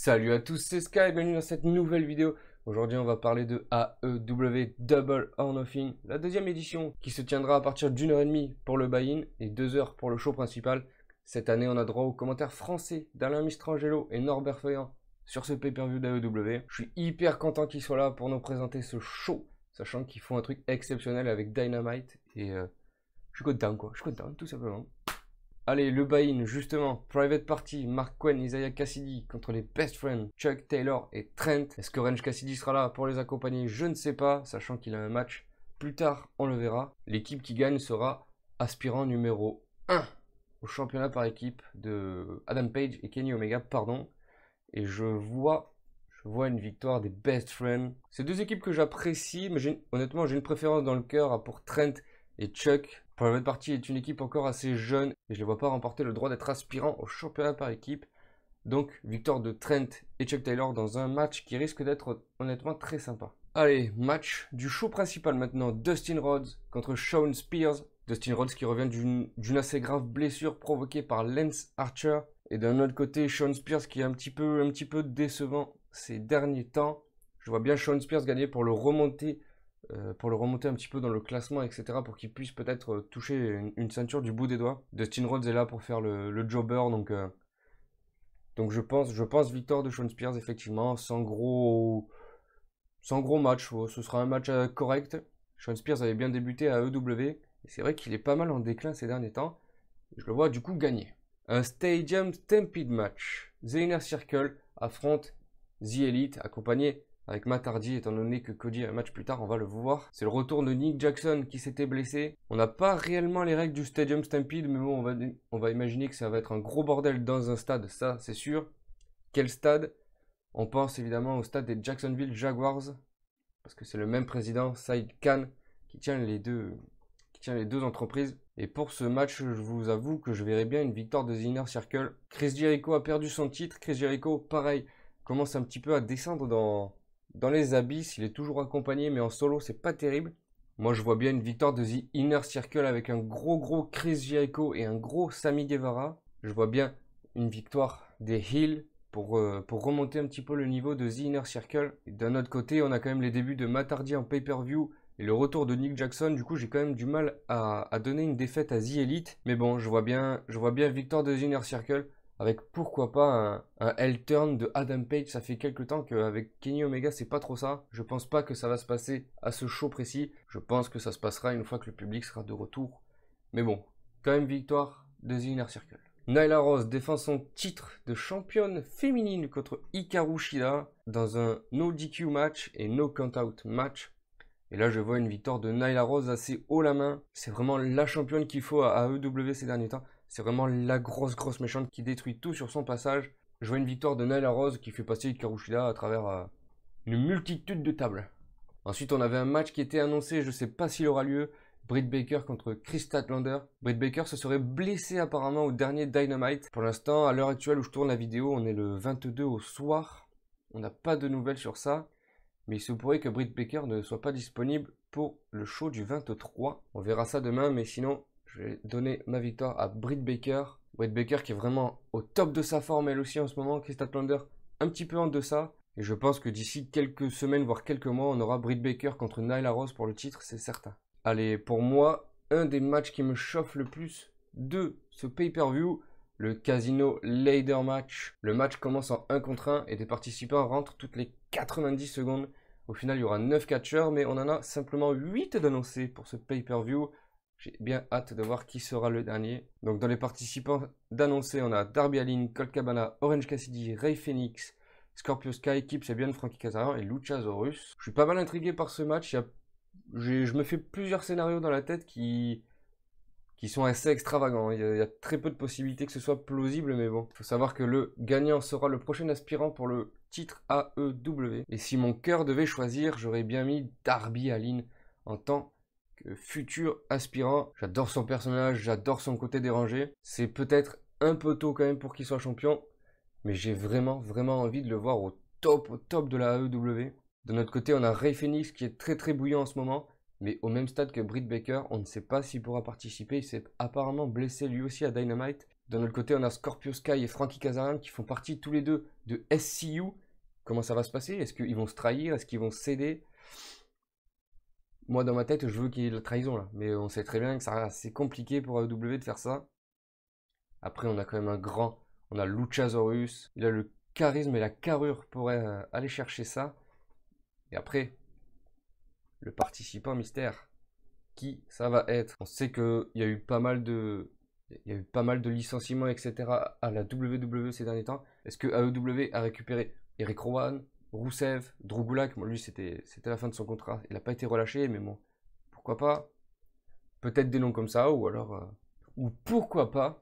Salut à tous, c'est Sky, bienvenue dans cette nouvelle vidéo. Aujourd'hui on va parler de AEW Double or Nothing, la deuxième édition qui se tiendra à partir d'1h30 pour le buy-in et 2h pour le show principal. Cette année on a droit aux commentaires français d'Alain Mistrangelo et Norbert Feuillant sur ce pay-per-view d'AEW. Je suis hyper content qu'ils soient là pour nous présenter ce show, sachant qu'ils font un truc exceptionnel avec Dynamite et je suis content quoi, je suis content tout simplement. Allez, le buy-in, justement, Private Party, Mark Quinn, Isaiah Cassidy contre les Best Friends, Chuck Taylor et Trent. Est-ce que Orange Cassidy sera là pour les accompagner? Je ne sais pas, sachant qu'il a un match plus tard, on le verra. L'équipe qui gagne sera aspirant numéro 1 au championnat par équipe de Adam Page et Kenny Omega, pardon. Et je vois une victoire des Best Friends. C'est deux équipes que j'apprécie, mais honnêtement, j'ai une préférence dans le cœur pour Trent et Chuck. Private Party est une équipe encore assez jeune et je ne les vois pas remporter le droit d'être aspirant au championnat par équipe. Donc, victoire de Trent et Chuck Taylor dans un match qui risque d'être honnêtement très sympa. Allez, match du show principal maintenant. Dustin Rhodes contre Shawn Spears. Dustin Rhodes qui revient d'une assez grave blessure provoquée par Lance Archer. Et d'un autre côté, Shawn Spears qui est un petit peu décevant ces derniers temps. Je vois bien Shawn Spears gagner pour le remonter un petit peu dans le classement, etc. pour qu'il puisse peut-être toucher une ceinture du bout des doigts. Dustin Rhodes est là pour faire le jobber, donc je pense victoire de Shawn Spears, effectivement, sans gros match. Ce sera un match correct. Shawn Spears avait bien débuté à AEW, et c'est vrai qu'il est pas mal en déclin ces derniers temps. Je le vois du coup gagner. Un Stadium Stampede match. The Inner Circle affronte The Elite, accompagné avec Matt Hardy, étant donné que Cody a un match plus tard, on va le voir. C'est le retour de Nick Jackson qui s'était blessé. On n'a pas réellement les règles du Stadium Stampede, mais bon, on va imaginer que ça va être un gros bordel dans un stade, ça c'est sûr. Quel stade? On pense évidemment au stade des Jacksonville Jaguars, parce que c'est le même président, Saïd Khan, qui tient les deux entreprises. Et pour ce match, je vous avoue que je verrai bien une victoire de The Inner Circle. Chris Jericho a perdu son titre. Chris Jericho, pareil, commence un petit peu à descendre dans les abysses. Il est toujours accompagné, mais en solo, c'est pas terrible. Moi, je vois bien une victoire de The Inner Circle avec un gros Chris Jericho et un gros Sammy Guevara. Je vois bien une victoire des Heels pour remonter un petit peu le niveau de The Inner Circle. Et d'un autre côté, on a quand même les débuts de Matt Hardy en pay-per-view et le retour de Nick Jackson. Du coup, j'ai quand même du mal à donner une défaite à The Elite. Mais bon, je vois bien victoire de The Inner Circle. Avec pourquoi pas un Heel Turn de Adam Page. Ça fait quelques temps qu'avec Kenny Omega c'est pas trop ça. Je pense pas que ça va se passer à ce show précis. Je pense que ça se passera une fois que le public sera de retour. Mais bon, quand même victoire de The Inner Circle. Nyla Rose défend son titre de championne féminine contre Hikaru Shida dans un no DQ match et no count-out match. Et là je vois une victoire de Nyla Rose assez haut la main. C'est vraiment la championne qu'il faut à AEW ces derniers temps. C'est vraiment la grosse méchante qui détruit tout sur son passage. Je vois une victoire de Nyla Rose qui fait passer Hikaru Shida à travers une multitude de tables. Ensuite, on avait un match qui était annoncé, je ne sais pas s'il aura lieu. Britt Baker contre Chris Statlander. Britt Baker se serait blessé apparemment au dernier Dynamite. Pour l'instant, à l'heure actuelle où je tourne la vidéo, on est le 22 au soir. On n'a pas de nouvelles sur ça. Mais il se pourrait que Britt Baker ne soit pas disponible pour le show du 23. On verra ça demain, mais sinon, je vais donner ma victoire à Britt Baker. Britt Baker qui est vraiment au top de sa forme elle aussi en ce moment. Chris Statlander un petit peu en deçà. Et je pense que d'ici quelques semaines, voire quelques mois, on aura Britt Baker contre Nyla Rose pour le titre, c'est certain. Allez, pour moi, un des matchs qui me chauffe le plus de ce pay-per-view, le Casino Ladder Match. Le match commence en 1 contre 1 et des participants rentrent toutes les 90 secondes. Au final, il y aura 9 catcheurs, mais on en a simplement 8 d'annoncés pour ce pay-per-view. J'ai bien hâte de voir qui sera le dernier. Donc dans les participants d'annoncés, on a Darby Allin, Colt Cabana, Orange Cassidy, Rey Fenix, Scorpio Sky, Kip Sabian, Frankie Kazarian et Luchasaurus. Je suis pas mal intrigué par ce match. Je me fais plusieurs scénarios dans la tête qui sont assez extravagants. Il y a très peu de possibilités que ce soit plausible, mais bon. Il faut savoir que le gagnant sera le prochain aspirant pour le titre AEW. Et si mon cœur devait choisir, j'aurais bien mis Darby Allin en tant que futur aspirant. J'adore son personnage, j'adore son côté dérangé. C'est peut-être un peu tôt quand même pour qu'il soit champion, mais j'ai vraiment envie de le voir au top de la AEW. De notre côté, on a Rey Fenix qui est très bouillant en ce moment, mais au même stade que Britt Baker, on ne sait pas s'il pourra participer. Il s'est apparemment blessé lui aussi à Dynamite. D'un autre côté, on a Scorpio Sky et Frankie Kazarian qui font partie tous les deux de SCU. Comment ça va se passer? Est-ce qu'ils vont se trahir? Est-ce qu'ils vont se céder? Moi, dans ma tête, je veux qu'il y ait de la trahison là. Mais on sait très bien que c'est compliqué pour AEW de faire ça. Après, on a quand même un grand. On a Luchasaurus. Il a le charisme et la carrure pour aller chercher ça. Et après, le participant mystère. Qui ça va être? On sait qu'il y a eu pas mal de... Il y a eu pas mal de licenciements, etc. à la WWE ces derniers temps. Est-ce que AEW a récupéré Eric Rowan, Rusev, Drew Gulak? Bon, lui, c'était la fin de son contrat. Il n'a pas été relâché, mais bon, pourquoi pas? Peut-être des noms comme ça, ou alors... ou pourquoi pas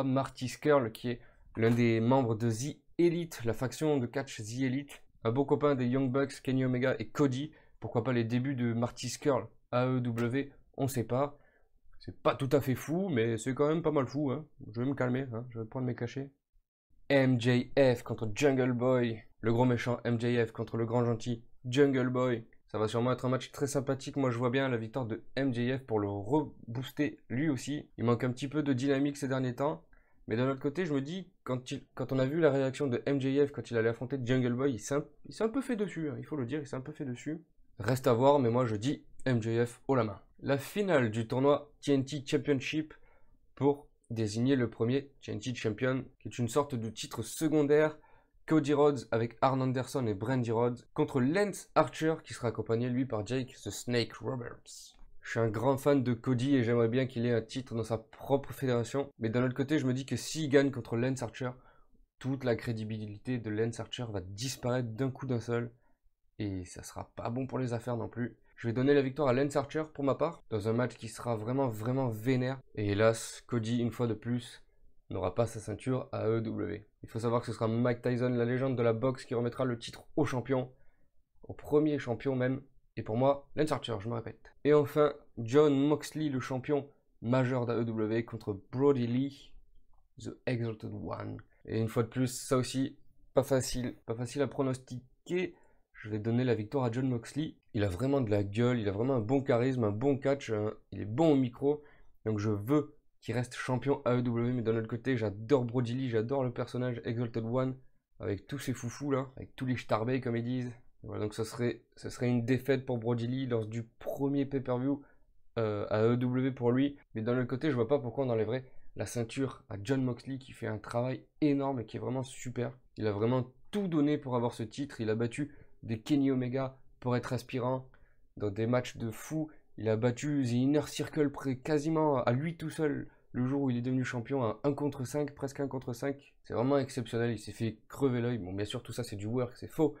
Marty Scurll, qui est l'un des membres de The Elite, la faction de catch The Elite. Un beau copain des Young Bucks, Kenny Omega et Cody. Pourquoi pas les débuts de Marty Scurll à AEW? On sait pas. C'est pas tout à fait fou, mais c'est quand même pas mal fou. Hein. Je vais me calmer, hein. Je vais prendre mes cachets. MJF contre Jungle Boy. Le gros méchant MJF contre le grand gentil Jungle Boy. Ça va sûrement être un match très sympathique. Moi, je vois bien la victoire de MJF pour le rebooster lui aussi. Il manque un petit peu de dynamique ces derniers temps. Mais d'un autre côté, je me dis, quand on a vu la réaction de MJF quand il allait affronter Jungle Boy, il s'est un peu fait dessus. Hein, il faut le dire, il s'est un peu fait dessus. Reste à voir, mais moi, je dis MJF haut la main. La finale du tournoi TNT Championship pour désigner le premier TNT Champion, qui est une sorte de titre secondaire. Cody Rhodes avec Arn Anderson et Brandi Rhodes contre Lance Archer qui sera accompagné lui par Jake the Snake Roberts. Je suis un grand fan de Cody et j'aimerais bien qu'il ait un titre dans sa propre fédération. Mais d'un autre côté, je me dis que s'il gagne contre Lance Archer, toute la crédibilité de Lance Archer va disparaître d'un coup d'un seul. Et ça sera pas bon pour les affaires non plus. Je vais donner la victoire à Lance Archer pour ma part, dans un match qui sera vraiment vénère. Et hélas, Cody, une fois de plus, n'aura pas sa ceinture à AEW. Il faut savoir que ce sera Mike Tyson, la légende de la boxe, qui remettra le titre au champion, au premier champion même. Et pour moi, Lance Archer, je me répète. Et enfin, Jon Moxley, le champion majeur d'AEW, contre Brody Lee, The Exalted One. Et une fois de plus, ça aussi, pas facile à pronostiquer. Je vais donner la victoire à Jon Moxley. Il a vraiment de la gueule, il a vraiment un bon charisme, un bon catch, il est bon au micro. Donc je veux qu'il reste champion AEW, mais d'un autre côté, j'adore Brody Lee, j'adore le personnage Exalted One, avec tous ces foufous là, avec tous les starbés comme ils disent. Voilà, donc ce serait une défaite pour Brody Lee lors du premier pay-per-view à AEW pour lui. Mais d'un autre côté, je vois pas pourquoi on enlèverait la ceinture à Jon Moxley qui fait un travail énorme et qui est vraiment super. Il a vraiment tout donné pour avoir ce titre, il a battu des Kenny Omega pour être aspirant dans des matchs de fou. Il a battu The Inner Circle quasiment à lui tout seul le jour où il est devenu champion à 1 contre 5, presque 1 contre 5. C'est vraiment exceptionnel, il s'est fait crever l'œil. Bon, bien sûr, tout ça c'est du work, c'est faux.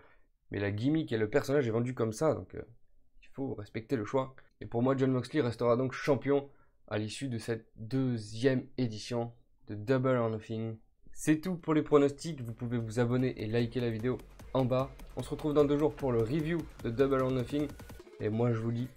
Mais la gimmick et le personnage est vendu comme ça, donc il faut respecter le choix. Et pour moi, Jon Moxley restera donc champion à l'issue de cette deuxième édition de Double or Nothing. C'est tout pour les pronostics, vous pouvez vous abonner et liker la vidéo en bas. On se retrouve dans 2 jours pour le review de Double or Nothing. Et moi je vous dis